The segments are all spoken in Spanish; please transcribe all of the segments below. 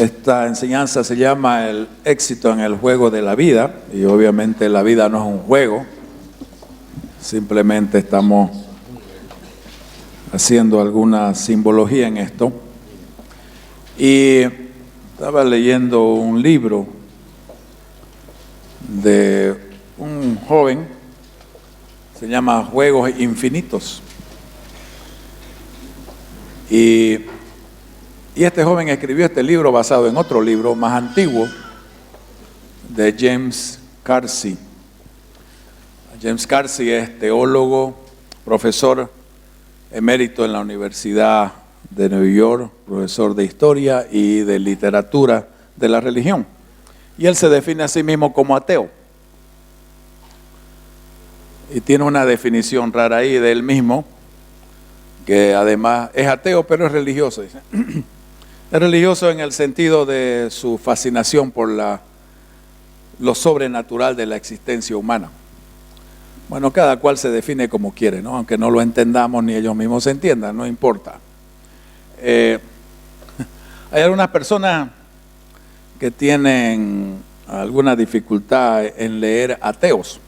Esta enseñanza se llama el éxito en el juego de la vida, y obviamente la vida no es un juego, simplemente estamos haciendo alguna simbología en esto. Y estaba leyendo un libro de un joven, se llama Juegos Infinitos. Y este joven escribió este libro basado en otro libro más antiguo de James Carsey. James Carsey es teólogo, profesor emérito en la Universidad de New York, profesor de historia y de literatura de la religión. Y él se define a sí mismo como ateo. Y tiene una definición rara ahí de él mismo, que además es ateo pero es religioso, dice. Es religioso en el sentido de su fascinación por lo sobrenatural de la existencia humana. Bueno, cada cual se define como quiere, ¿no? Aunque no lo entendamos ni ellos mismos se entiendan, no importa. Hay algunas personas que tienen alguna dificultad en leer ateos.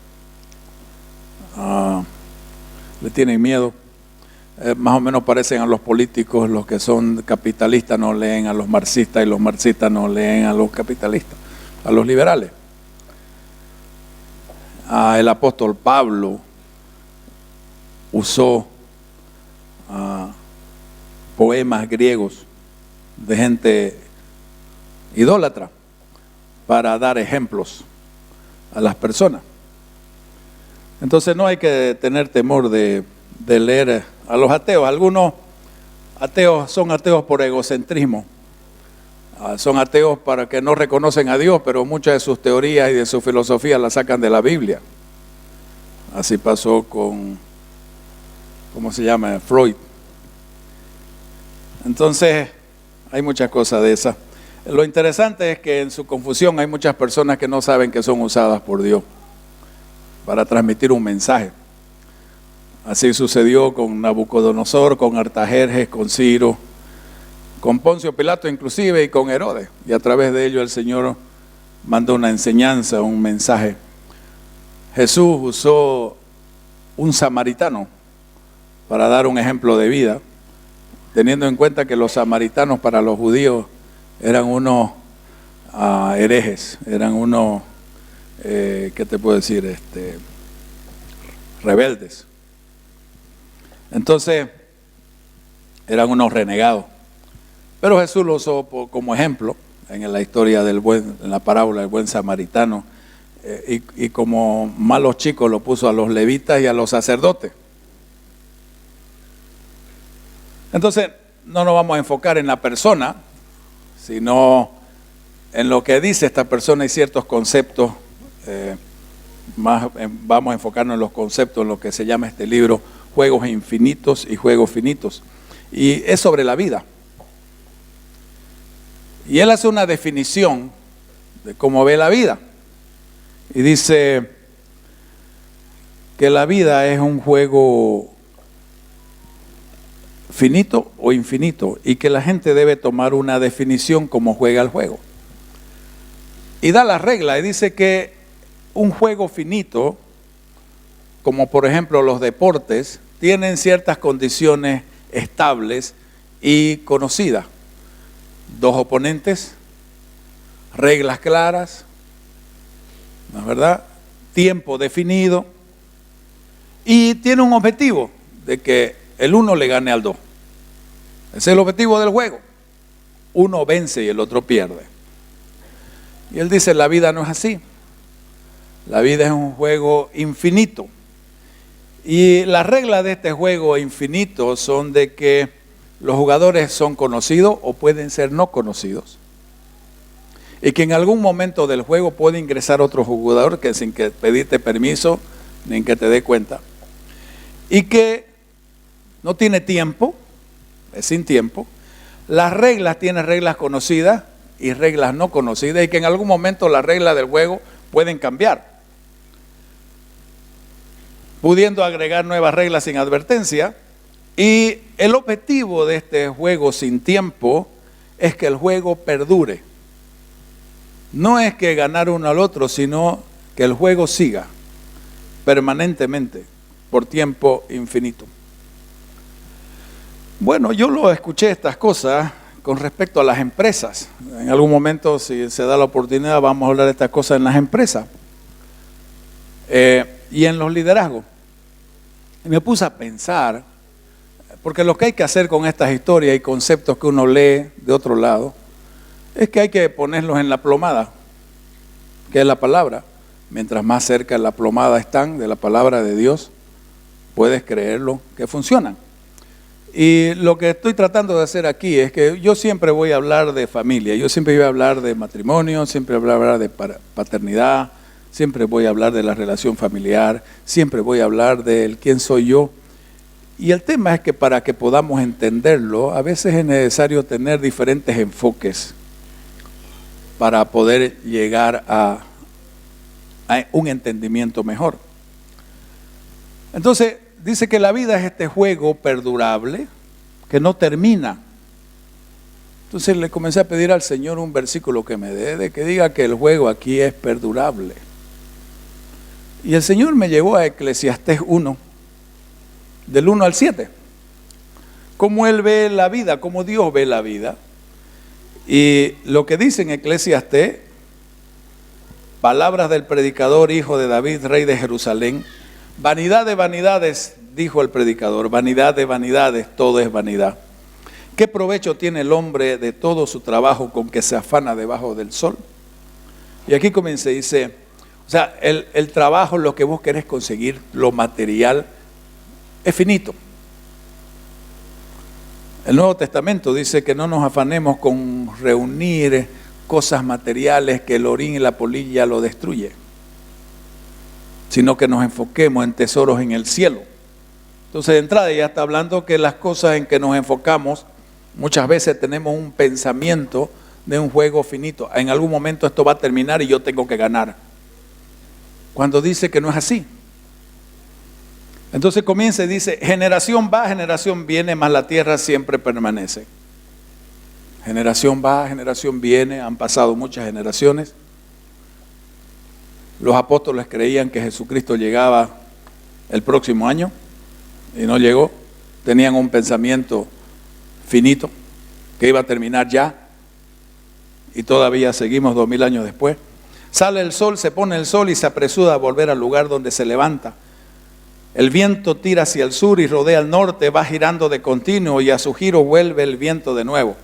Le tienen miedo. Más o menos parecen a los políticos, los que son capitalistas no leen a los marxistas y los marxistas no leen a los capitalistas, a los liberales. El apóstol Pablo usó poemas griegos de gente idólatra para dar ejemplos a las personas. Entonces no hay que tener temor de leer a los ateos. Algunos ateos son ateos por egocentrismo. Son ateos para que no reconocen a Dios, pero muchas de sus teorías y de su filosofía las sacan de la Biblia. Así pasó con, ¿cómo se llama? Freud. Entonces, hay muchas cosas de esas. Lo interesante es que en su confusión hay muchas personas que no saben que son usadas por Dios para transmitir un mensaje. Así sucedió con Nabucodonosor, con Artajerjes, con Ciro, con Poncio Pilato inclusive y con Herodes. Y a través de ello el Señor mandó una enseñanza, un mensaje. Jesús usó un samaritano para dar un ejemplo de vida, teniendo en cuenta que los samaritanos para los judíos eran unos herejes, eran unos, ¿qué te puedo decir? Rebeldes. Entonces, eran unos renegados. Pero Jesús lo usó como ejemplo en la historia en la parábola del buen samaritano, y como malos chicos lo puso a los levitas y a los sacerdotes. Entonces, no nos vamos a enfocar en la persona, sino en lo que dice esta persona y ciertos conceptos. Vamos a enfocarnos en los conceptos, en lo que se llama este libro, Juegos Infinitos y Juegos Finitos. Y es sobre la vida. Y él hace una definición de cómo ve la vida. Y dice que la vida es un juego finito o infinito, y que la gente debe tomar una definición como juega el juego. Y da la regla y dice que un juego finito, como por ejemplo los deportes, tienen ciertas condiciones estables y conocidas. 2 oponentes, reglas claras, ¿no es verdad? Tiempo definido, y tiene un objetivo de que el uno le gane al 2. Ese es el objetivo del juego. Uno vence y el otro pierde. Y él dice, la vida no es así. La vida es un juego infinito. Y las reglas de este juego infinito son de que los jugadores son conocidos o pueden ser no conocidos. Y que en algún momento del juego puede ingresar otro jugador que sin que pedirte permiso ni que te dé cuenta. Y que no tiene tiempo, es sin tiempo. Las reglas tienen reglas conocidas y reglas no conocidas, y que en algún momento las reglas del juego pueden cambiar, pudiendo agregar nuevas reglas sin advertencia. Y el objetivo de este juego sin tiempo es que el juego perdure. No es que ganar uno al otro, sino que el juego siga permanentemente, por tiempo infinito. Bueno, yo lo escuché estas cosas con respecto a las empresas. En algún momento, si se da la oportunidad, vamos a hablar de estas cosas en las empresas y en los liderazgos. Y me puse a pensar, porque lo que hay que hacer con estas historias y conceptos que uno lee de otro lado, es que hay que ponerlos en la plomada, que es la palabra. Mientras más cerca de la plomada están de la palabra de Dios, puedes creerlo que funcionan. Y lo que estoy tratando de hacer aquí es que yo siempre voy a hablar de familia, yo siempre voy a hablar de matrimonio, siempre voy a hablar de paternidad, siempre voy a hablar de la relación familiar, siempre voy a hablar del quién soy yo. Y el tema es que para que podamos entenderlo, a veces es necesario tener diferentes enfoques para poder llegar a un entendimiento mejor. Entonces, dice que la vida es este juego perdurable que no termina. Entonces le comencé a pedir al Señor un versículo que me dé, de que diga que el juego aquí es perdurable. Y el Señor me llevó a Eclesiastés 1, del 1 al 7. Cómo Él ve la vida, cómo Dios ve la vida. Y lo que dice en Eclesiastés, palabras del predicador, hijo de David, rey de Jerusalén: vanidad de vanidades, dijo el predicador, vanidad de vanidades, todo es vanidad. ¿Qué provecho tiene el hombre de todo su trabajo con que se afana debajo del sol? Y aquí comienza y dice, o sea, el trabajo, lo que vos querés conseguir, lo material, es finito. El Nuevo Testamento dice que no nos afanemos con reunir cosas materiales que el orín y la polilla lo destruyen, sino que nos enfoquemos en tesoros en el cielo. Entonces, de entrada ya está hablando que las cosas en que nos enfocamos, muchas veces tenemos un pensamiento de un juego finito. En algún momento esto va a terminar y yo tengo que ganar. Cuando dice que no es así. Entonces comienza y dice, generación va, generación viene, mas la tierra siempre permanece. Generación va, generación viene, han pasado muchas generaciones. Los apóstoles creían que Jesucristo llegaba el próximo año y no llegó. Tenían un pensamiento finito que iba a terminar ya y todavía seguimos 2000 años después. Sale el sol, se pone el sol y se apresura a volver al lugar donde se levanta. El viento tira hacia el sur y rodea al norte, va girando de continuo y a su giro vuelve el viento de nuevo.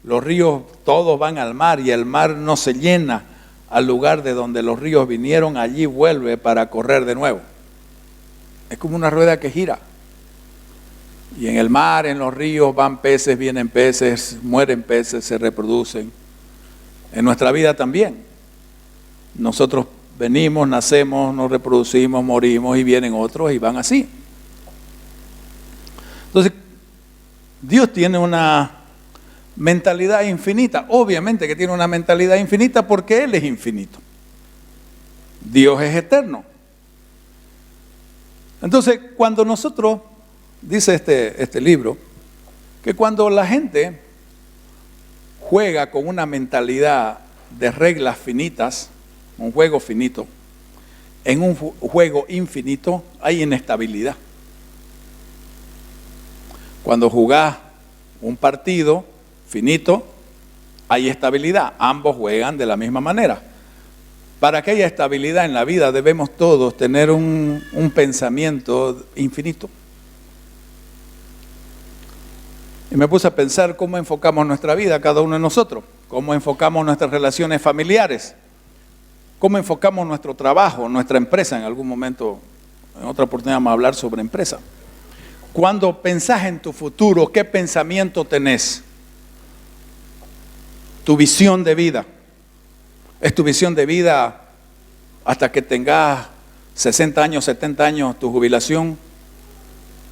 Los ríos todos van al mar y el mar no se llena. Al lugar de donde los ríos vinieron, allí vuelve para correr de nuevo. Es como una rueda que gira. Y en el mar, en los ríos, van peces, vienen peces, mueren peces, se reproducen. En nuestra vida también. Nosotros venimos, nacemos, nos reproducimos, morimos y vienen otros y van así. Entonces, Dios tiene una mentalidad infinita. Obviamente que tiene una mentalidad infinita porque Él es infinito. Dios es eterno. Entonces, cuando nosotros, dice este libro, que cuando la gente juega con una mentalidad de reglas finitas, un juego finito, en un juego infinito hay inestabilidad. Cuando jugás un partido finito, hay estabilidad. Ambos juegan de la misma manera. Para que haya estabilidad en la vida debemos todos tener un pensamiento infinito. Y me puse a pensar cómo enfocamos nuestra vida, cada uno de nosotros. Cómo enfocamos nuestras relaciones familiares. Cómo enfocamos nuestro trabajo, nuestra empresa. En algún momento, en otra oportunidad vamos a hablar sobre empresa. Cuando pensás en tu futuro, ¿qué pensamiento tenés? Tu visión de vida. ¿Es tu visión de vida hasta que tengas 60 años, 70 años, tu jubilación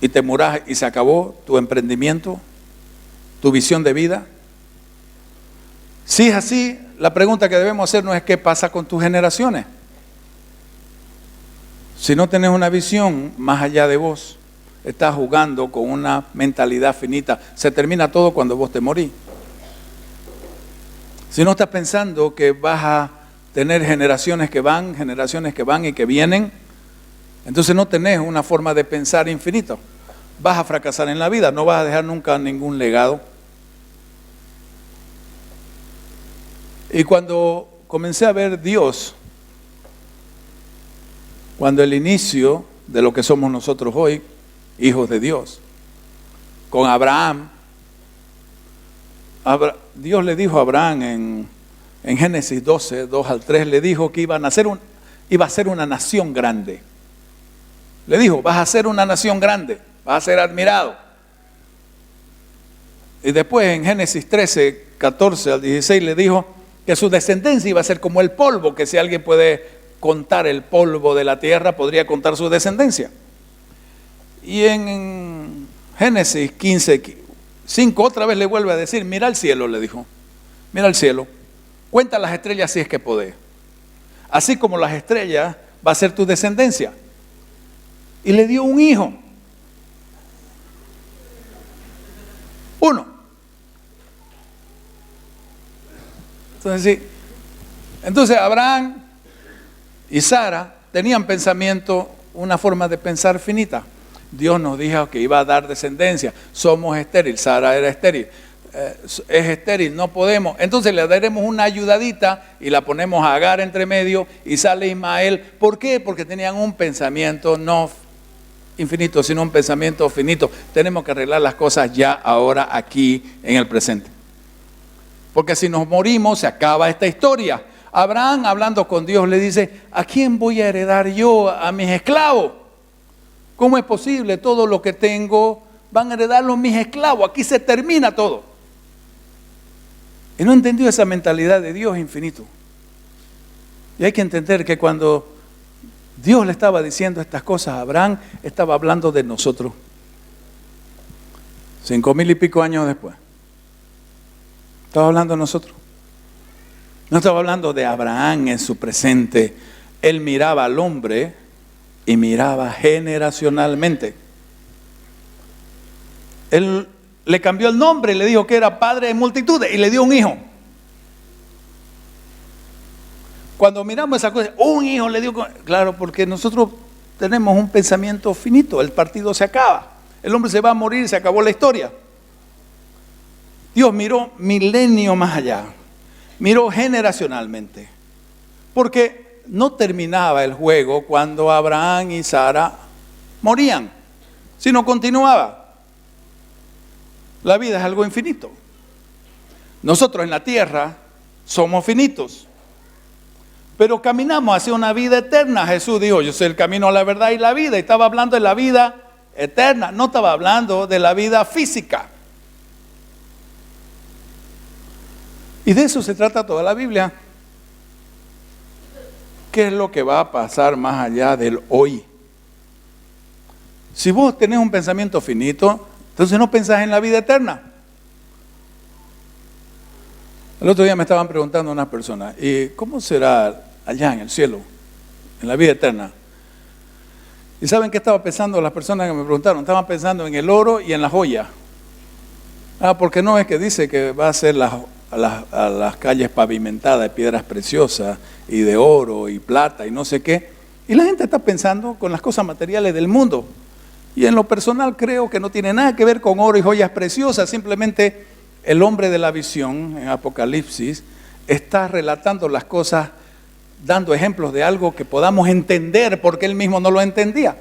y te murás y se acabó tu emprendimiento, tu visión de vida? Si es así, la pregunta que debemos hacer no es qué pasa con tus generaciones. Si no tenés una visión más allá de vos, estás jugando con una mentalidad finita. Se termina todo cuando vos te morís. Si no estás pensando que vas a tener generaciones que van y que vienen, entonces no tenés una forma de pensar infinito. Vas a fracasar en la vida, no vas a dejar nunca ningún legado. Y cuando comencé a ver Dios, cuando el inicio de lo que somos nosotros hoy, hijos de Dios, con Abraham, Dios le dijo a Abraham en Génesis 12, 2 al 3, le dijo que iba a ser una nación grande. Le dijo, vas a ser una nación grande, vas a ser admirado. Y después en Génesis 13, 14 al 16 le dijo que su descendencia iba a ser como el polvo, que si alguien puede contar el polvo de la tierra, podría contar su descendencia. Y en Génesis 15, 5 otra vez le vuelve a decir, mira el cielo, le dijo, mira el cielo, cuenta las estrellas si es que podés. Así como las estrellas va a ser tu descendencia. Y le dio un hijo. Uno. Entonces Abraham y Sara tenían pensamiento, una forma de pensar finita. Dios nos dijo que iba a dar descendencia. Somos estériles. Sara era estéril. Es estéril, no podemos. Entonces le daremos una ayudadita y la ponemos a Agar entre medio y sale Ismael. ¿Por qué? Porque tenían un pensamiento no infinito, sino un pensamiento finito. Tenemos que arreglar las cosas ya, ahora, aquí, en el presente. Porque si nos morimos, se acaba esta historia. Abraham, hablando con Dios, le dice, ¿a quién voy a heredar yo? A mis esclavos. ¿Cómo es posible? Todo lo que tengo van a heredarlo mis esclavos. Aquí se termina todo. Y no entendió esa mentalidad de Dios infinito. Y hay que entender que cuando Dios le estaba diciendo estas cosas a Abraham, estaba hablando de nosotros. 5,000 y pico años después. Estaba hablando de nosotros. No estaba hablando de Abraham en su presente. Él miraba al hombre y miraba generacionalmente. Él le cambió el nombre y le dijo que era padre de multitudes y le dio un hijo. Cuando miramos esa cosa, un hijo le dio, claro, porque nosotros tenemos un pensamiento finito, el partido se acaba, el hombre se va a morir, se acabó la historia. Dios miró milenio más allá, miró generacionalmente, porque no terminaba el juego cuando Abraham y Sara morían, sino continuaba. La vida es algo infinito. Nosotros en la tierra somos finitos, pero caminamos hacia una vida eterna. Jesús dijo, yo soy el camino, la verdad y la vida. Y estaba hablando de la vida eterna, no estaba hablando de la vida física. Y de eso se trata toda la Biblia. ¿Qué es lo que va a pasar más allá del hoy? Si vos tenés un pensamiento finito, entonces no pensás en la vida eterna. El otro día me estaban preguntando unas personas, ¿y cómo será allá en el cielo, en la vida eterna? ¿Y saben qué estaba pensando las personas que me preguntaron? Estaban pensando en el oro y en la joya. Porque no es que dice que va a ser a las calles pavimentadas de piedras preciosas y de oro y plata y no sé qué. Y la gente está pensando con las cosas materiales del mundo. Y en lo personal creo que no tiene nada que ver con oro y joyas preciosas. Simplemente el hombre de la visión en Apocalipsis está relatando las cosas, dando ejemplos de algo que podamos entender porque él mismo no lo entendía.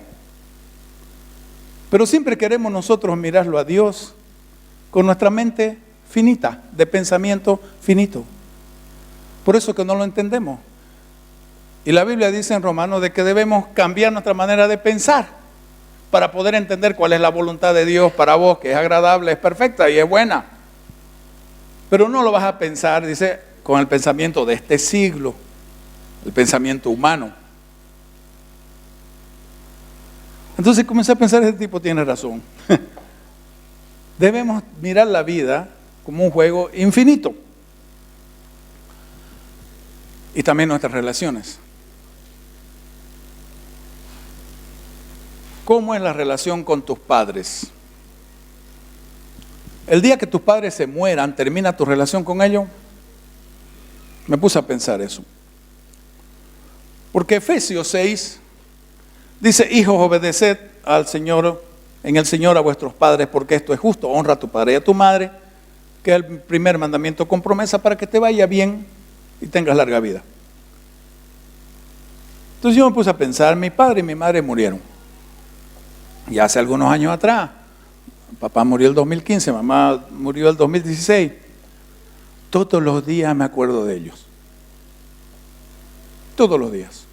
Pero siempre queremos nosotros mirarlo a Dios con nuestra mente finita, de pensamiento finito. Por eso que no lo entendemos. Y la Biblia dice en Romanos de que debemos cambiar nuestra manera de pensar para poder entender cuál es la voluntad de Dios para vos, que es agradable, es perfecta y es buena. Pero no lo vas a pensar, dice, con el pensamiento de este siglo, el pensamiento humano. Entonces comencé a pensar, este tipo tiene razón. Debemos mirar la vida como un juego infinito. Y también nuestras relaciones. ¿Cómo es la relación con tus padres? El día que tus padres se mueran, ¿termina tu relación con ellos? Me puse a pensar eso. Porque Efesios 6 dice: hijos, obedeced al Señor, en el Señor a vuestros padres, porque esto es justo. Honra a tu padre y a tu madre, que es el primer mandamiento con promesa para que te vaya bien y tengas larga vida. Entonces yo me puse a pensar, mi padre y mi madre murieron. Y hace algunos años atrás, papá murió el 2015, mamá murió el 2016. Todos los días me acuerdo de ellos. Todos los días.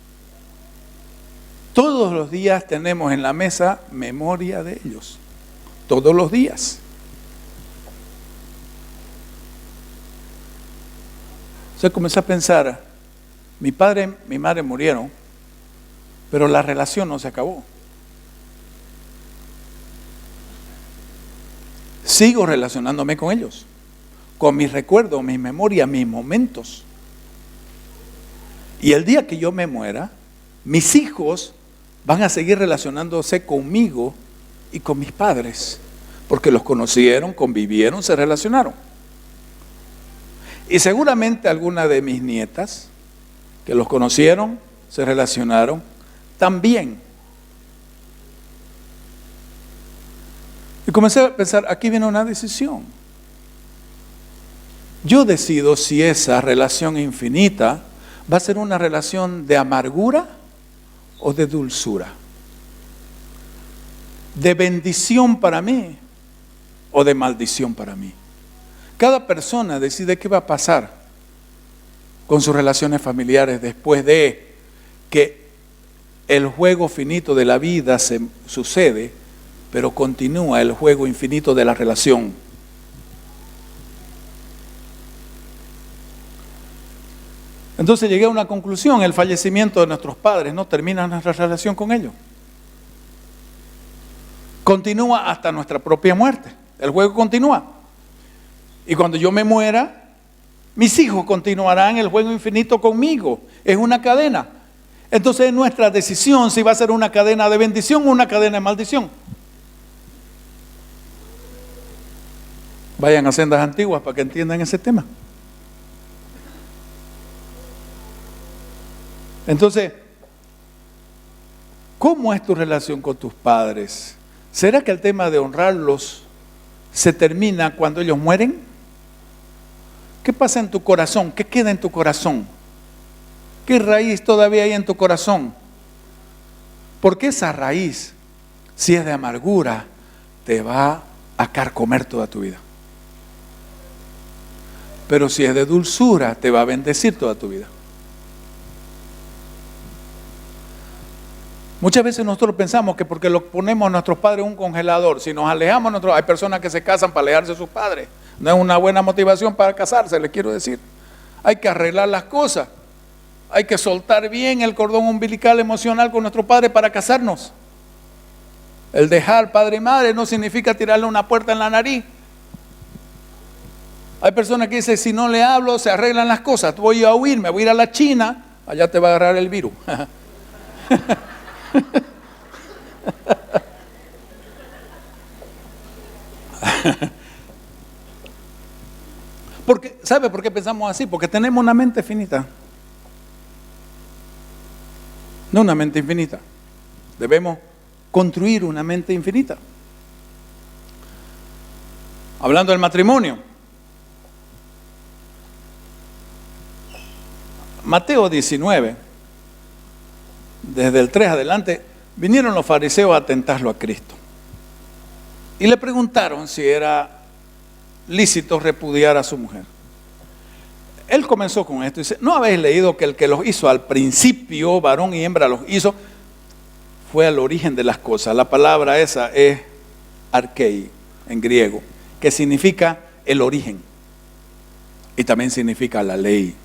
Todos los días tenemos en la mesa memoria de ellos. Todos los días. Entonces comencé a pensar, mi padre y mi madre murieron, pero la relación no se acabó. Sigo relacionándome con ellos, con mis recuerdos, mis memorias, mis momentos. Y el día que yo me muera, mis hijos van a seguir relacionándose conmigo y con mis padres, porque los conocieron, convivieron, se relacionaron. Y seguramente alguna de mis nietas, que los conocieron, se relacionaron, también. Y comencé a pensar, aquí viene una decisión. Yo decido si esa relación infinita va a ser una relación de amargura o de dulzura, de bendición para mí o de maldición para mí. Cada persona decide qué va a pasar con sus relaciones familiares después de que el juego finito de la vida se sucede, pero continúa el juego infinito de la relación. Entonces llegué a una conclusión: el fallecimiento de nuestros padres no termina nuestra relación con ellos. Continúa hasta nuestra propia muerte. El juego continúa. Y cuando yo me muera, mis hijos continuarán el juego infinito conmigo. Es una cadena. Entonces es nuestra decisión si va a ser una cadena de bendición o una cadena de maldición. Vayan a sendas antiguas para que entiendan ese tema. Entonces, ¿cómo es tu relación con tus padres? ¿Será que el tema de honrarlos se termina cuando ellos mueren? ¿Qué pasa en tu corazón? ¿Qué queda en tu corazón? ¿Qué raíz todavía hay en tu corazón? Porque esa raíz, si es de amargura, te va a carcomer toda tu vida. Pero si es de dulzura, te va a bendecir toda tu vida. Muchas veces nosotros pensamos que porque lo ponemos a nuestros padres en un congelador, si nos alejamos, hay personas que se casan para alejarse de sus padres. No es una buena motivación para casarse, les quiero decir. Hay que arreglar las cosas. Hay que soltar bien el cordón umbilical emocional con nuestro padre para casarnos. El dejar padre y madre no significa tirarle una puerta en la nariz. Hay personas que dicen, si no le hablo, se arreglan las cosas. Voy a huir, me voy a ir a la China, allá te va a agarrar el virus. Porque, ¿sabe por qué pensamos así? Porque tenemos una mente finita. No una mente infinita. Debemos construir una mente infinita. Hablando del matrimonio. Mateo 19, desde el 3 adelante, vinieron los fariseos a tentarlo a Cristo. Y le preguntaron si era lícito repudiar a su mujer. Él comenzó con esto y dice, ¿no habéis leído que el que los hizo al principio, varón y hembra los hizo, fue al origen de las cosas? La palabra esa es archei en griego, que significa el origen y también significa la ley.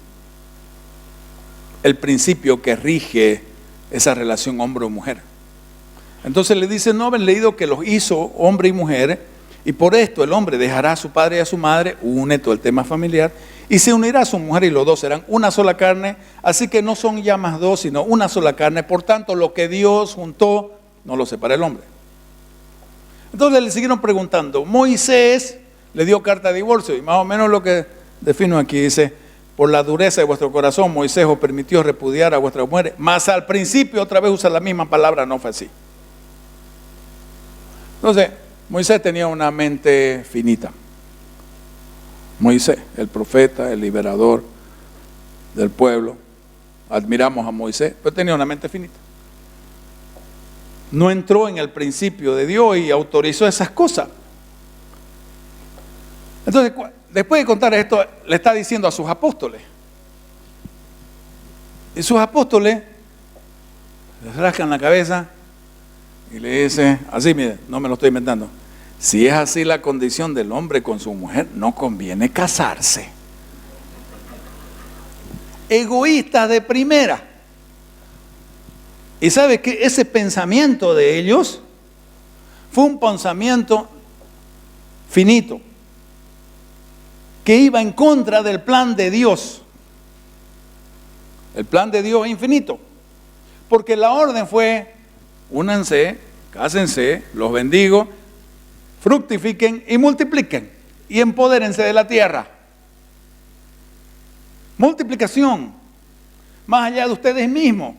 El principio que rige esa relación hombre o mujer. Entonces le dice, ¿no habéis leído que los hizo hombre y mujer? Y por esto el hombre dejará a su padre y a su madre, une todo el tema familiar, y se unirá a su mujer y los dos serán una sola carne. Así que no son ya más dos, sino una sola carne. Por tanto, lo que Dios juntó, no lo separa el hombre. Entonces le siguieron preguntando. Moisés le dio carta de divorcio, y más o menos lo que defino aquí dice, por la dureza de vuestro corazón, Moisés os permitió repudiar a vuestras mujeres, mas al principio otra vez usa la misma palabra, no fue así. Entonces, Moisés tenía una mente finita. Moisés, el profeta, el liberador del pueblo. Admiramos a Moisés, pero tenía una mente finita. No entró en el principio de Dios y autorizó esas cosas. Entonces, después de contar esto, le está diciendo a sus apóstoles. Y sus apóstoles le rascan la cabeza y le dice, así, mire, no me lo estoy inventando. Si es así la condición del hombre con su mujer, no conviene casarse. Egoístas de primera. Y sabe que ese pensamiento de ellos fue un pensamiento finito, que iba en contra del plan de Dios. El plan de Dios es infinito, porque la orden fue, únanse, cásense, los bendigo, fructifiquen y multipliquen, y empodérense de la tierra. Multiplicación, más allá de ustedes mismos.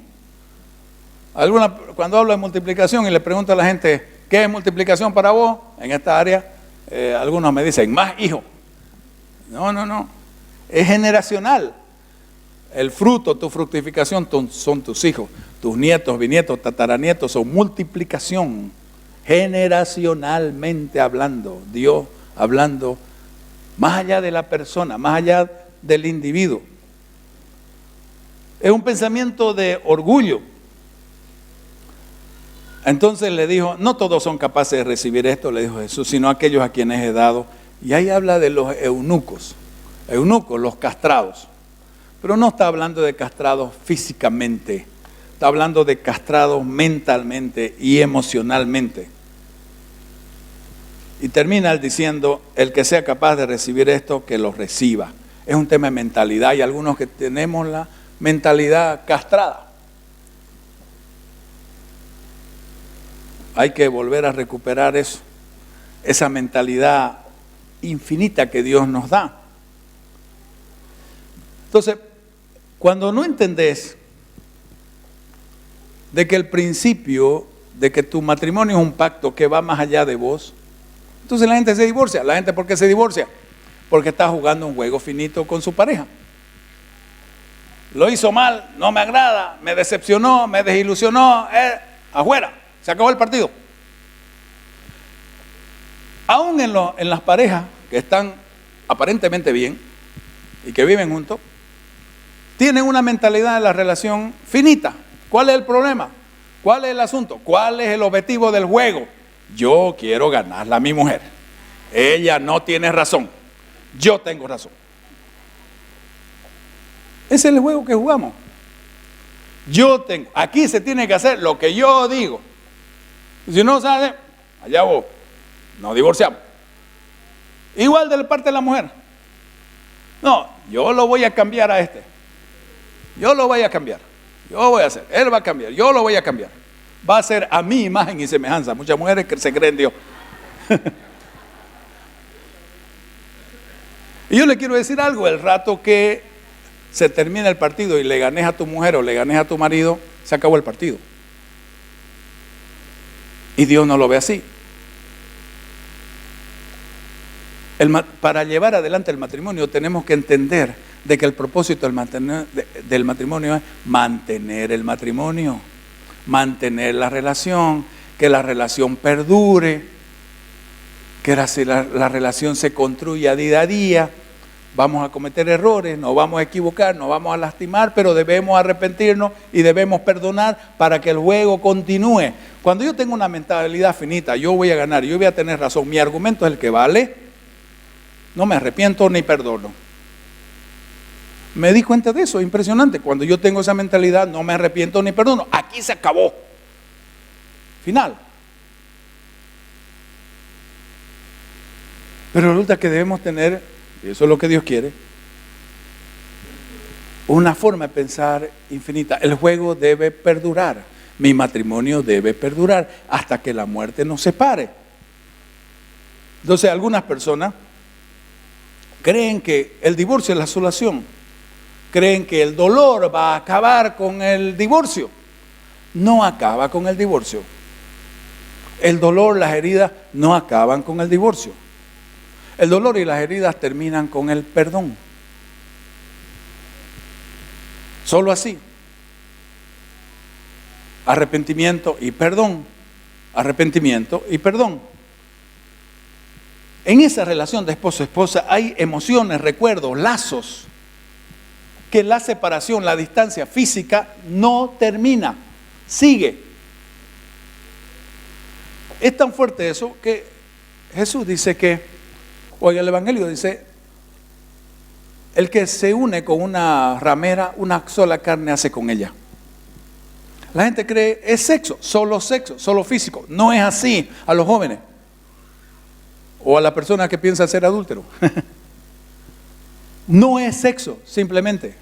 Cuando hablo de multiplicación y le pregunto a la gente, ¿qué es multiplicación para vos? En esta área, algunos me dicen, más hijos. No, es generacional. El fruto, tu fructificación son tus hijos, tus nietos, bisnietos, tataranietos, son multiplicación. Generacionalmente hablando, Dios hablando más allá de la persona, más allá del individuo. Es un pensamiento de orgullo. Entonces le dijo, no todos son capaces de recibir esto, le dijo Jesús, sino aquellos a quienes he dado. Y ahí habla de los eunucos, los castrados. Pero no está hablando de castrados físicamente, está hablando de castrados mentalmente y emocionalmente. Y termina diciendo, el que sea capaz de recibir esto, que lo reciba. Es un tema de mentalidad y algunos que tenemos la mentalidad castrada. Hay que volver a recuperar eso, esa mentalidad infinita que Dios nos da. Entonces, cuando no entendés de que el principio de que tu matrimonio es un pacto que va más allá de vos, entonces la gente se divorcia. ¿La gente por qué se divorcia? Porque está jugando un juego finito con su pareja. Lo hizo mal, no me agrada, me decepcionó, me desilusionó, afuera. Se acabó el partido. Aún en las parejas que están aparentemente bien y que viven juntos, tienen una mentalidad de la relación finita. ¿Cuál es el problema? ¿Cuál es el asunto? ¿Cuál es el objetivo del juego? Yo quiero ganarla a mi mujer. Ella no tiene razón. Yo tengo razón. Ese es el juego que jugamos. Aquí se tiene que hacer lo que yo digo. Si no sabe, allá vos, nos divorciamos. Igual de la parte de la mujer. No, yo lo voy a cambiar a este. Yo lo voy a cambiar. Yo voy a hacer. Él va a cambiar. Yo lo voy a cambiar. Va a ser a mi imagen y semejanza. Muchas mujeres que se creen Dios. Y yo le quiero decir algo. El rato que se termina el partido y le ganes a tu mujer o le ganes a tu marido, se acabó el partido. Y Dios no lo ve así. Para llevar adelante el matrimonio tenemos que entender de que el propósito del matrimonio es mantener el matrimonio, mantener la relación, que la relación perdure, que la relación se construya día a día. Vamos a cometer errores, nos vamos a equivocar, nos vamos a lastimar, pero debemos arrepentirnos y debemos perdonar para que el juego continúe. Cuando yo tengo una mentalidad finita, yo voy a ganar, yo voy a tener razón, mi argumento es el que vale, no me arrepiento ni perdono. Me di cuenta de eso, impresionante. Cuando yo tengo esa mentalidad, no me arrepiento ni perdono. Aquí se acabó. Final. Pero resulta que debemos tener, y eso es lo que Dios quiere, una forma de pensar infinita. El juego debe perdurar. Mi matrimonio debe perdurar hasta que la muerte nos separe. Entonces, algunas personas creen que el divorcio es la solución. creen que el dolor va a acabar con el divorcio. No acaba con el divorcio. El dolor, las heridas no acaban con el divorcio. El dolor y las heridas terminan con el perdón. Solo así. Arrepentimiento y perdón. Arrepentimiento y perdón. En esa relación de esposo-esposa hay emociones, recuerdos, lazos, que la separación, la distancia física no termina, sigue. Es tan fuerte eso que Jesús dice que, oiga, el Evangelio dice, el que se une con una ramera, una sola carne hace con ella. La gente cree, es sexo, solo físico. No es así a los jóvenes o a la persona que piensa ser adúltero. No es sexo, simplemente.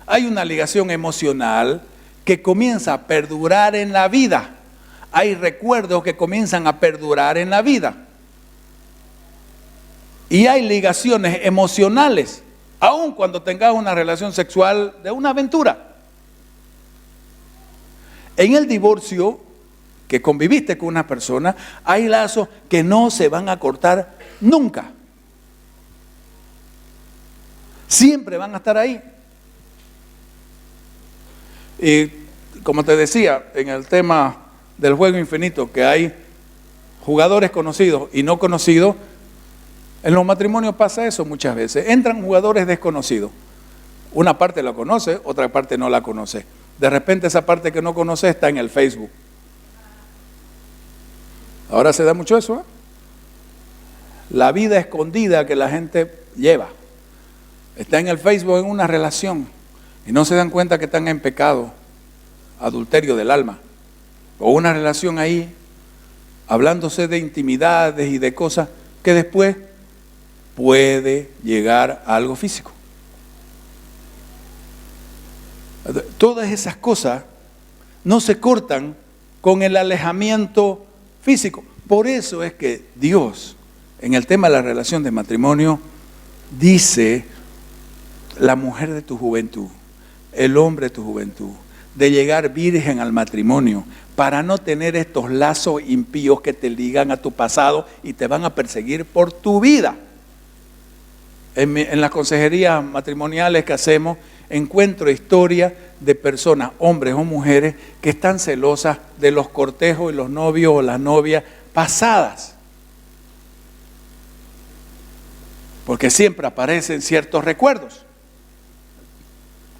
Hay una ligación emocional que comienza a perdurar en la vida. Hay recuerdos que comienzan a perdurar en la vida. Y hay ligaciones emocionales, aun cuando tengas una relación sexual de una aventura. En el divorcio, que conviviste con una persona, hay lazos que no se van a cortar nunca. Siempre van a estar ahí. Y como te decía, en el tema del juego infinito, que hay jugadores conocidos y no conocidos, en los matrimonios pasa eso muchas veces. Entran jugadores desconocidos. Una parte la conoce, otra parte no la conoce. De repente esa parte que no conoce está en el Facebook. Ahora se da mucho eso, ¿eh? La vida escondida que la gente lleva. Está en el Facebook en una relación y no se dan cuenta que están en pecado, adulterio del alma. O una relación ahí, hablándose de intimidades y de cosas que después puede llegar a algo físico. Todas esas cosas no se cortan con el alejamiento físico. Por eso es que Dios, en el tema de la relación de matrimonio, dice: la mujer de tu juventud, el hombre de tu juventud, de llegar virgen al matrimonio, para no tener estos lazos impíos que te ligan a tu pasado y te van a perseguir por tu vida. En las consejerías matrimoniales que hacemos, encuentro historias de personas, hombres o mujeres, que están celosas de los cortejos y los novios o las novias pasadas. Porque siempre aparecen ciertos recuerdos,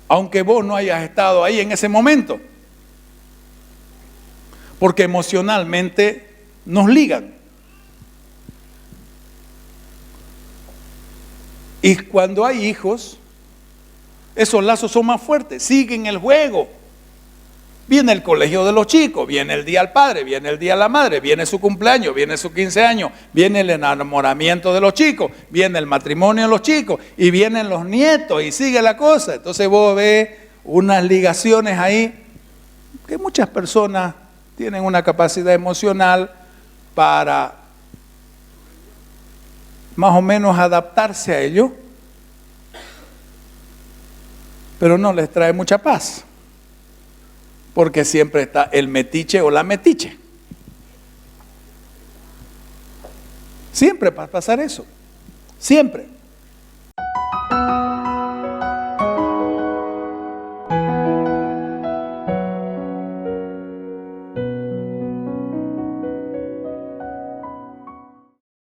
aunque vos no hayas estado ahí en ese momento. Porque emocionalmente nos ligan. Y cuando hay hijos, esos lazos son más fuertes, siguen el juego. Viene el colegio de los chicos, viene el día del padre, viene el día de la madre, viene su cumpleaños, viene su 15 años, viene el enamoramiento de los chicos, viene el matrimonio de los chicos y vienen los nietos y sigue la cosa. Entonces vos ves unas ligaciones ahí que muchas personas tienen una capacidad emocional para más o menos adaptarse a ello, pero no les trae mucha paz, porque siempre está el metiche o la metiche. Siempre va a pasar eso, siempre.